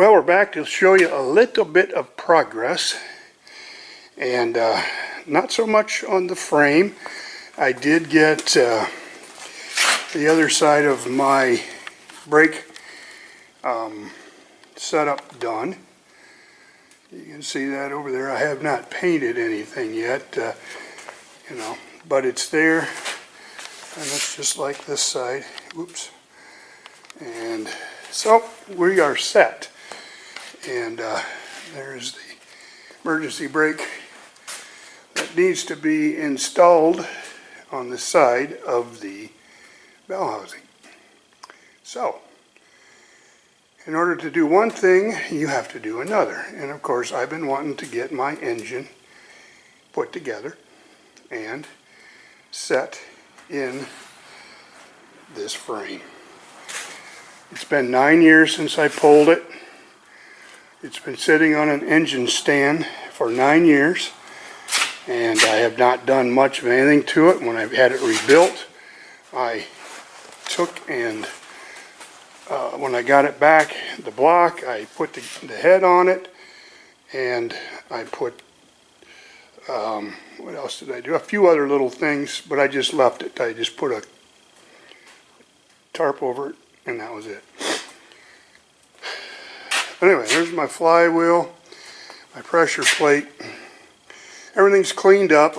Well, we're back to show you a little bit of progress, and not so much on the frame. I did get the other side of my brake setup done. You can see that over there. I have not painted anything yet, but it's there, and it's just like this side. Whoops. And so we are set. And there's the emergency brake that needs to be installed on the side of the bell housing. So, in order to do one thing, you have to do another. And of course, I've been wanting to get my engine put together and set in this frame. It's been 9 years since I pulled it. It's been sitting on an engine stand for 9 years, and I have not done much of anything to it. When I had it rebuilt, I took and when I got it back, the block, I put the head on it, and I put, what else did I do? A few other little things, but I just left it. I just put a tarp over it, and that was it. Anyway, there's my flywheel, my pressure plate. Everything's cleaned up.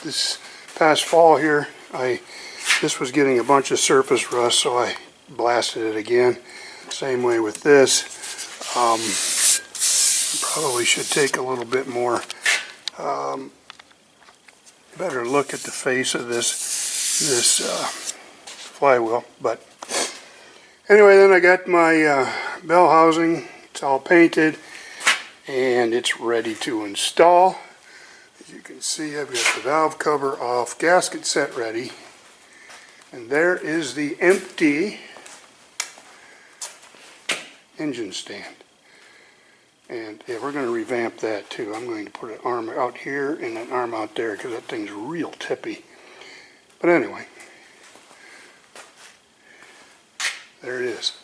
This past fall here, this was getting a bunch of surface rust, so I blasted it again. Same way with this. Probably should take a little bit more better look at the face of this flywheel. But anyway, then I got my bell housing. It's all painted and it's ready to install. As you can see, I've got the valve cover off, gasket set ready, and there is the empty engine stand. And yeah, we're going to revamp that too. I'm going to put an arm out here and an arm out there because that thing's real tippy. But anyway, there it is,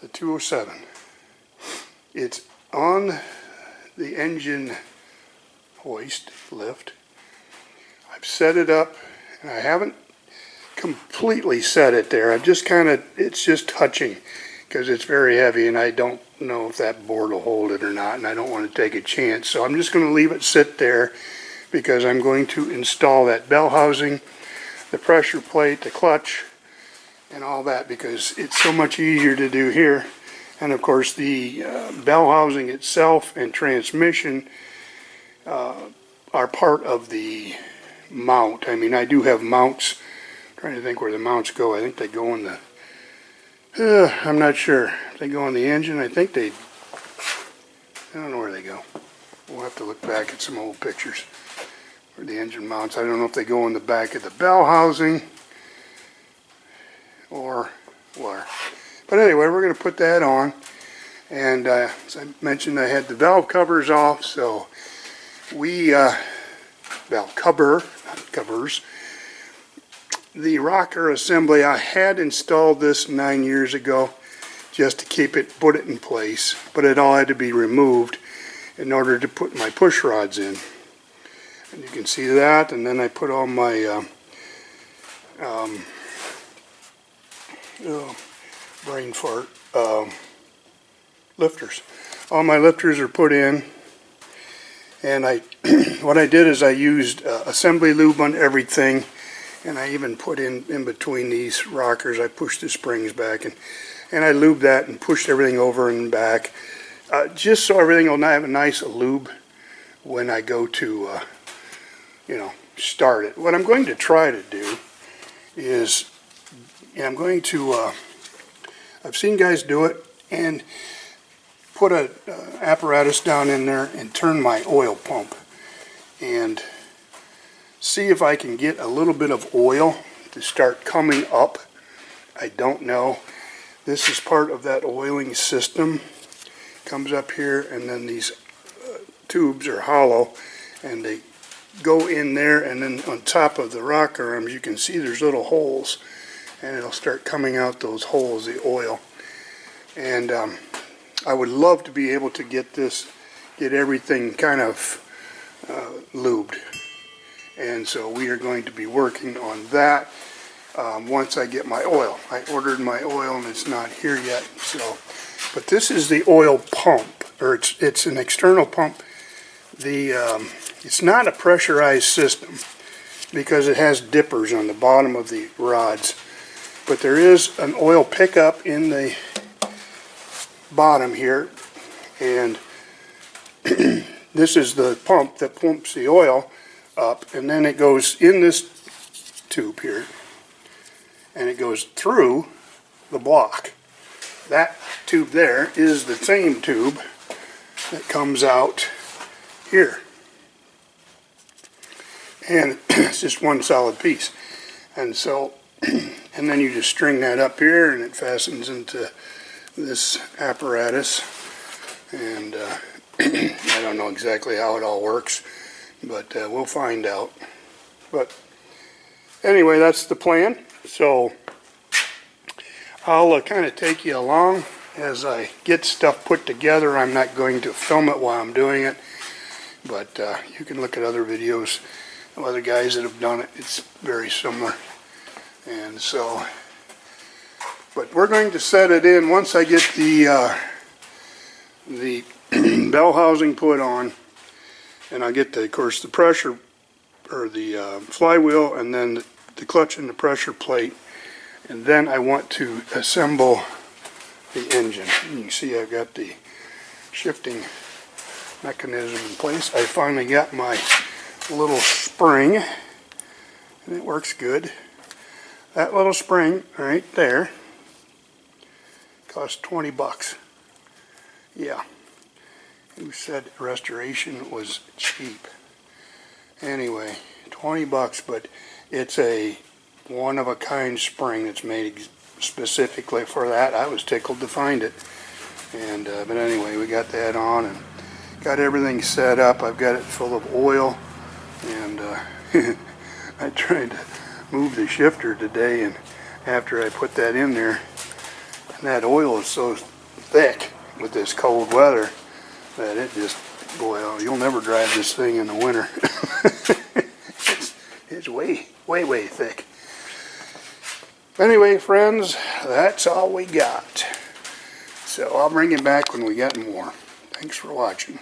the 207. It's on the engine hoist lift. I've set it up, and I haven't completely set it there. I've just it's just touching because it's very heavy, and I don't know if that board will hold it or not, and I don't want to take a chance. So I'm just going to leave it sit there because I'm going to install that bell housing, the pressure plate, the clutch, and all that, because it's so much easier to do here. And of course the bell housing itself and transmission are part of the mount. I mean, I do have mounts. I'm trying to think where the mounts go. I think they go in the I'm not sure. They go on the engine. I think I don't know where they go. We'll have to look back at some old pictures where the engine mounts. I don't know if they go in the back of the bell housing or where. But anyway, we're going to put that on. And as I mentioned, I had the valve covers off, so valve cover, not covers. The rocker assembly, I had installed this 9 years ago just to put it in place, but it all had to be removed in order to put my push rods in. And you can see that, and then I put all my brain fart lifters. All my lifters are put in, and what I did is I used assembly lube on everything, and I even put in between these rockers, I pushed the springs back, and I lubed that and pushed everything over and back, just so everything will have a nice lube when I go to start it. What I'm going to try to do is, I'm going to I've seen guys do it, and put a apparatus down in there and turn my oil pump and see if I can get a little bit of oil to start coming up. I don't know. This is part of that oiling system. Comes up here, and then these tubes are hollow, and they go in there, and then on top of the rocker arms you can see there's little holes, and it'll start coming out those holes, the oil. And I would love to be able to get everything kind of lubed. And so we are going to be working on that once I get my oil. I ordered my oil and it's not here yet. So, but this is the oil pump, or it's an external pump. It's not a pressurized system because it has dippers on the bottom of the rods. But there is an oil pickup in the bottom here, and this is the pump that pumps the oil up, and then it goes in this tube here, and it goes through the block. That tube there is the same tube that comes out here, and it's just one solid piece. And so and then you just string that up here and it fastens into this apparatus, and I don't know exactly how it all works, but we'll find out. But anyway, that's the plan. So I'll kind of take you along as I get stuff put together. I'm not going to film it while I'm doing it, but you can look at other videos of other guys that have done it. It's very similar. And so, but we're going to set it in once I get the bell housing put on, and I get of course the pressure, or the flywheel, and then the clutch and the pressure plate, and then I want to assemble the engine. You can see I've got the shifting mechanism in place. I finally got my little spring, and it works good. That little spring right there cost 20 bucks. Yeah. Who said restoration was cheap? Anyway, 20 bucks, but it's a one-of-a-kind spring that's made specifically for that. I was tickled to find it. And but anyway, we got that on and got everything set up. I've got it full of oil, and I tried to move the shifter today, and after I put that in there, and that oil is so thick with this cold weather that it just, boy, you'll never drive this thing in the winter. it's way thick. Anyway, friends, that's all we got. So I'll bring it back when we get more. Thanks for watching.